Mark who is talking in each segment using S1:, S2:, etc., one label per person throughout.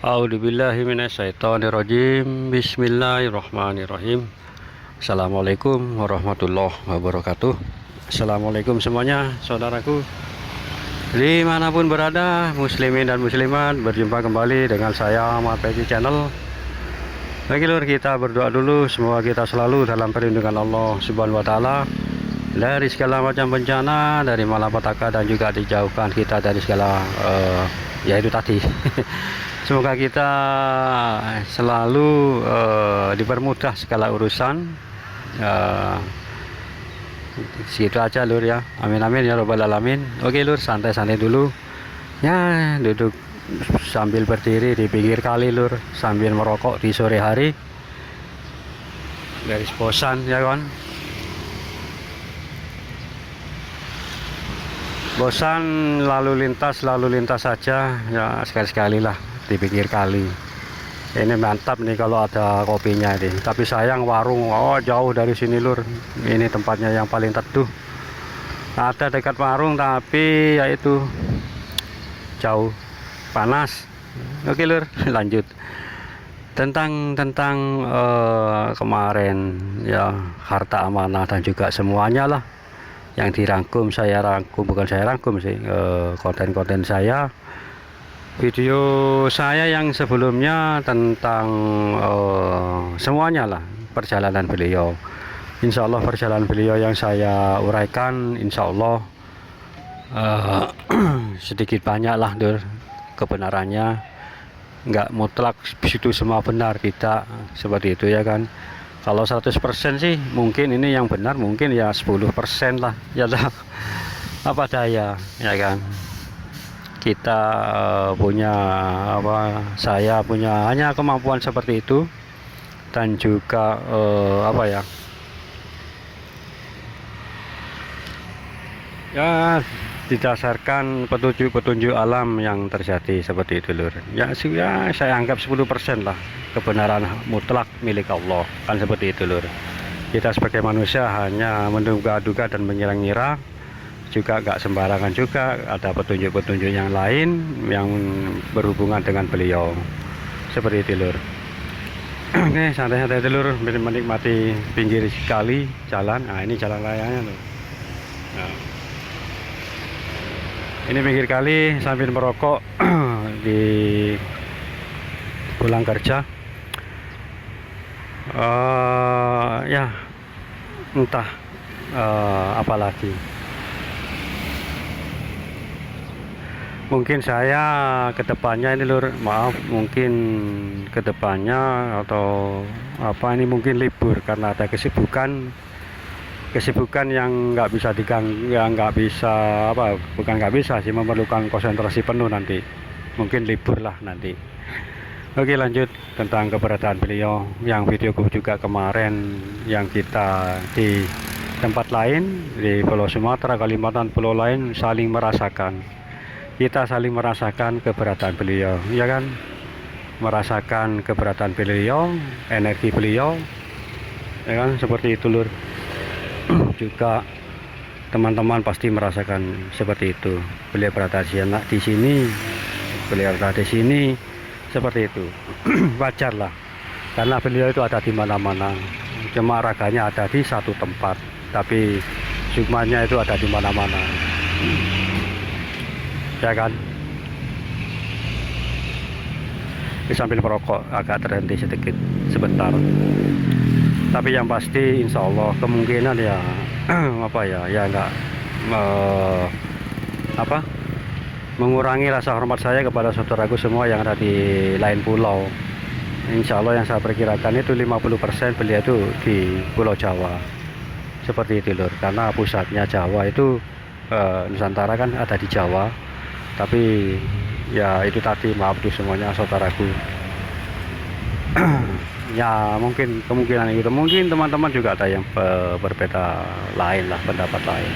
S1: A'udzubillahi minasyaitonirrajim. Bismillahirrahmanirrahim. Assalamualaikum warahmatullahi wabarakatuh. Assalamualaikum semuanya, saudaraku dimanapun berada, muslimin dan muslimat. Berjumpa kembali dengan saya Ahmad Pegi Channel. Bagi lur, kita berdoa dulu, semoga kita selalu dalam perlindungan Allah Subhanahu wa Ta'ala dari segala macam bencana, dari malapetaka, dan juga dijauhkan kita dari segala yaitu tadi semoga kita selalu dipermudah segala urusan. Segitu aja lur ya, amin amin ya robbal alamin. Oke lur, santai-santai dulu ya, duduk sambil berdiri di pinggir kali lur, sambil merokok di sore hari, garis bosan ya kan. Bosan lalu lintas saja ya, sekali-sekali lah di pinggir kali. Ini mantap nih kalau ada kopinya nih, tapi sayang warung jauh dari sini lur. Ini tempatnya yang paling teduh, ada dekat warung tapi yaitu jauh, panas. Oke lur, lanjut tentang kemarin ya, harta amanah dan juga semuanya lah yang dirangkum, bukan saya rangkum sih, konten-konten saya, video saya yang sebelumnya tentang semuanya lah perjalanan beliau. Insya Allah perjalanan beliau yang saya uraikan, insya Allah sedikit banyak lah dur kebenarannya, nggak mutlak situ semua benar, tidak seperti itu ya kan. Kalau 100% sih mungkin ini yang benar, mungkin ya 10% lah ya dah. Apa daya ya kan, kita punya saya punya hanya kemampuan seperti itu, dan juga ya didasarkan petunjuk alam yang terjadi seperti itu lur ya. Saya anggap 10% lah kebenaran mutlak milik Allah, kan seperti itu lur. Kita sebagai manusia hanya menduga-duga dan mengira-ngira, juga nggak sembarangan, juga ada petunjuk-petunjuk yang lain yang berhubungan dengan beliau, seperti itu lur. Oke, santai-santai lur, menikmati pinggir kali jalan. Nah ini jalan rayanya lur. Nah, ini pinggir kali sambil merokok di pulang kerja. Ya entah apalagi, mungkin saya kedepannya ini lur, maaf, mungkin kedepannya atau ini mungkin libur karena ada kesibukan yang nggak bisa diganggu, yang nggak bisa bukan nggak bisa sih, memerlukan konsentrasi penuh nanti, mungkin libur lah nanti. Oke, lanjut tentang keberadaan beliau yang videoku juga kemarin, yang kita di tempat lain di Pulau Sumatera, Kalimantan, pulau lain saling merasakan, kita saling merasakan keberadaan beliau ya kan, merasakan keberadaan beliau, energi beliau ya kan, seperti itu lur. Juga teman-teman pasti merasakan seperti itu, beliau berada di sini, beliau berada di sini, seperti itu. Wajar lah, karena beliau itu ada di mana-mana, cuma raganya ada di satu tempat, tapi sukmanya itu ada di mana-mana ya kan. Sambil merokok agak terhenti sedikit sebentar, tapi yang pasti insya Allah kemungkinan ya nggak mengurangi rasa hormat saya kepada saudaraku semua yang ada di lain pulau. Insya Allah yang saya perkirakan itu 50% beliau itu di Pulau Jawa, seperti itu lur, karena pusatnya Jawa itu Nusantara kan ada di Jawa. Tapi ya itu tadi, maaf tuh semuanya saudaraku. Ya mungkin kemungkinan itu, mungkin teman-teman juga ada yang berbeda lain lah, pendapat lain.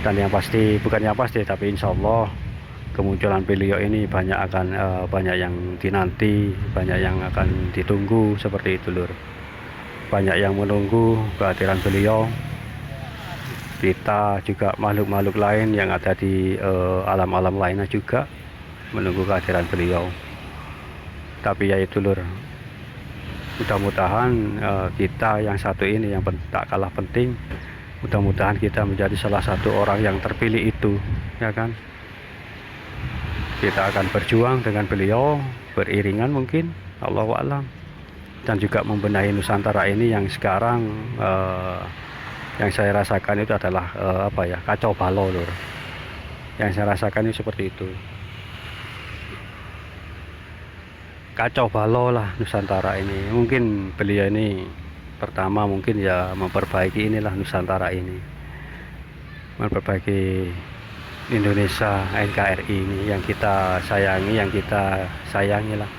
S1: Dan yang pasti, bukan yang pasti, tapi insya Allah kemunculan beliau ini banyak yang dinanti, banyak yang akan ditunggu, seperti itu lur. Banyak yang menunggu kehadiran beliau. Kita juga makhluk-makhluk lain yang ada di alam-alam lainnya juga menunggu kehadiran beliau. Tapi ya itu lur, mudah-mudahan kita yang satu ini yang tak kalah penting, mudah-mudahan kita menjadi salah satu orang yang terpilih itu, ya kan. Kita akan berjuang dengan beliau beriringan mungkin, Allahu a'lam, dan juga membenahi Nusantara ini yang sekarang yang saya rasakan itu adalah apa ya, kacau balau lur. Yang saya rasakan ini seperti itu, kacau balau lah Nusantara ini. Mungkin beliau ini pertama mungkin ya memperbaiki inilah Nusantara ini, memperbaiki Indonesia NKRI ini yang kita sayangi, yang kita sayangi lah.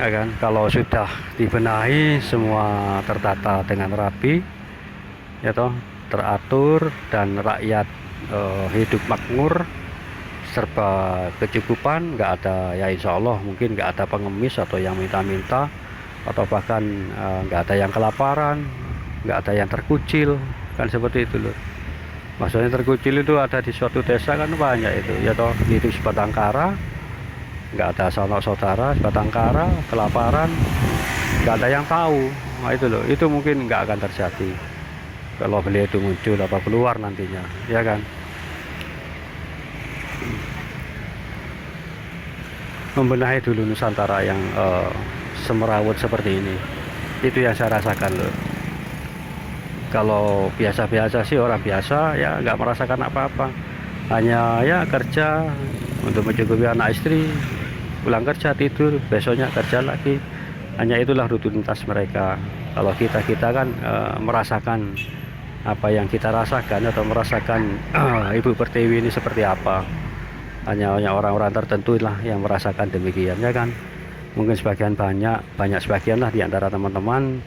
S1: Ya kan, kalau sudah dibenahi semua tertata dengan rapi, ya toh, teratur, dan rakyat hidup makmur serba kecukupan, nggak ada ya insya Allah mungkin nggak ada pengemis atau yang minta-minta, atau bahkan nggak ada yang kelaparan, nggak ada yang terkucil, kan seperti itu loh. Maksudnya terkucil itu ada di suatu desa kan banyak itu, ya toh, itu sebatang kara, nggak ada saudara sebatang kara, kelaparan, nggak ada yang tahu. Nah itu loh, itu mungkin nggak akan terjadi kalau beliau itu muncul atau keluar nantinya, ya kan. Membenahi dulu Nusantara yang semerawut seperti ini, itu yang saya rasakan loh. Kalau biasa-biasa sih, orang biasa ya nggak merasakan apa-apa, hanya ya kerja untuk mencukupi anak istri, pulang kerja tidur, besoknya kerja lagi, hanya itulah rutinitas mereka. Kalau kita kan merasakan apa yang kita rasakan, atau merasakan Ibu Pertiwi ini seperti apa, hanya orang-orang tertentu lah yang merasakan demikian, ya kan. Mungkin sebagian banyak sebagian lah di antara teman-teman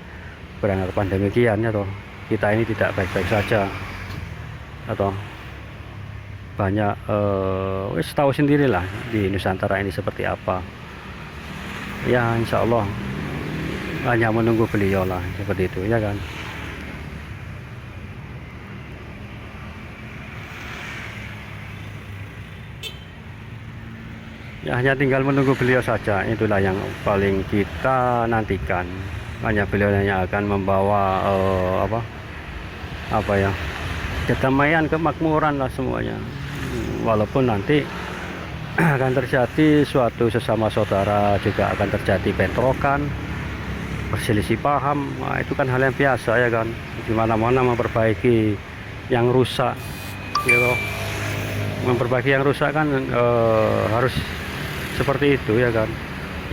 S1: beranggapan demikian, ya toh, kita ini tidak baik-baik saja, atau banyak wis tahu sendirilah di Nusantara ini seperti apa. Ya insya Allah hanya menunggu beliau lah seperti itu, ya kan. Ya hanya tinggal menunggu beliau saja, itulah yang paling kita nantikan. Hanya beliau yang akan membawa apa ya, kedamaian, kemakmuran lah semuanya. Walaupun nanti akan terjadi suatu sesama saudara, juga akan terjadi bentrokan, perselisih paham. Nah, itu kan hal yang biasa, ya kan. Dimana-mana memperbaiki yang rusak, gitu. Memperbaiki yang rusak kan harus seperti itu, ya kan.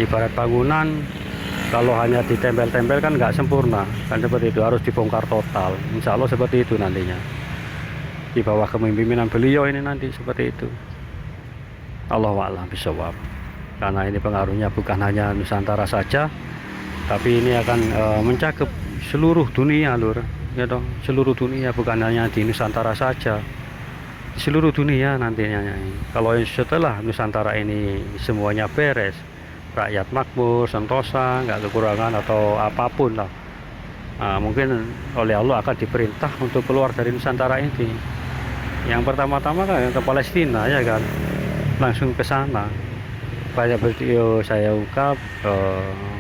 S1: Ibarat bangunan, kalau hanya ditempel-tempel kan nggak sempurna, kan seperti itu, harus dibongkar total. Insya Allah seperti itu nantinya, di bawah kepemimpinan beliau ini nanti seperti itu. Allahu a'lam bishawab. Karena ini pengaruhnya bukan hanya Nusantara saja, tapi ini akan mencakup seluruh dunia lur, ya dong, seluruh dunia, bukan hanya di Nusantara saja, seluruh dunia nantinya. Kalau setelah Nusantara ini semuanya beres, rakyat makmur, sentosa, nggak kekurangan atau apapun lah, mungkin oleh Allah akan diperintah untuk keluar dari Nusantara ini. Yang pertama-tama kan ke Palestina, ya kan, langsung ke sana. Banyak video saya ungkap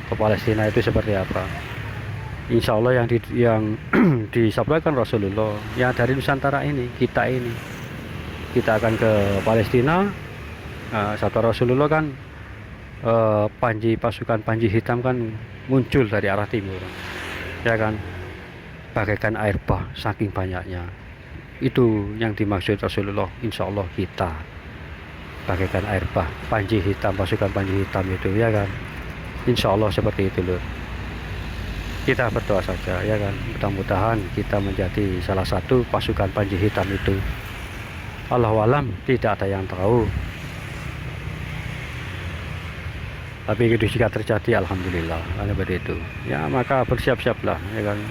S1: ke Palestina itu seperti apa. Insya Allah yang disampaikan Rasulullah ya dari Nusantara ini, kita akan ke Palestina. Sabda Rasulullah kan pasukan panji hitam kan muncul dari arah timur, ya kan, bagaikan air bah saking banyaknya. Itu yang dimaksud Rasulullah. Insya Allah kita bagaikan air bah, panji hitam, pasukan panji hitam itu, ya kan. Insya Allah seperti itu loh. Kita berdoa saja, ya kan, mudah-mudahan kita menjadi salah satu pasukan panji hitam itu. Allahu alam, tidak ada yang tahu. Tapi itu jika terjadi, alhamdulillah, karena begitu. Ya maka bersiap-siaplah, ya kan.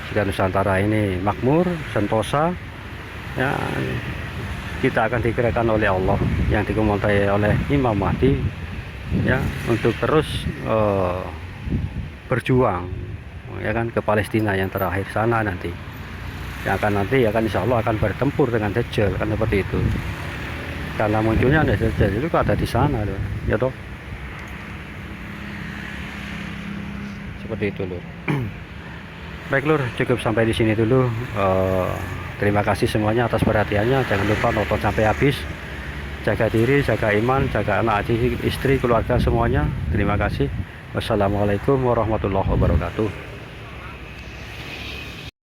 S1: Jika Nusantara ini makmur, sentosa, ya kita akan digerakkan oleh Allah yang dikomandoi oleh Imam Mahdi, ya, untuk terus berjuang, ya kan, ke Palestina yang terakhir sana nanti. Yang akan insya Allah akan bertempur dengan Dajjal, kan seperti itu. karena munculnya netizen itu ada di sana loh, ya toh. Seperti itu lur. Baik lur, cukup sampai di sini dulu. Terima kasih semuanya atas perhatiannya. Jangan lupa nonton sampai habis. Jaga diri, jaga iman, jaga anak, istri, keluarga semuanya. Terima kasih. Wassalamualaikum warahmatullahi wabarakatuh.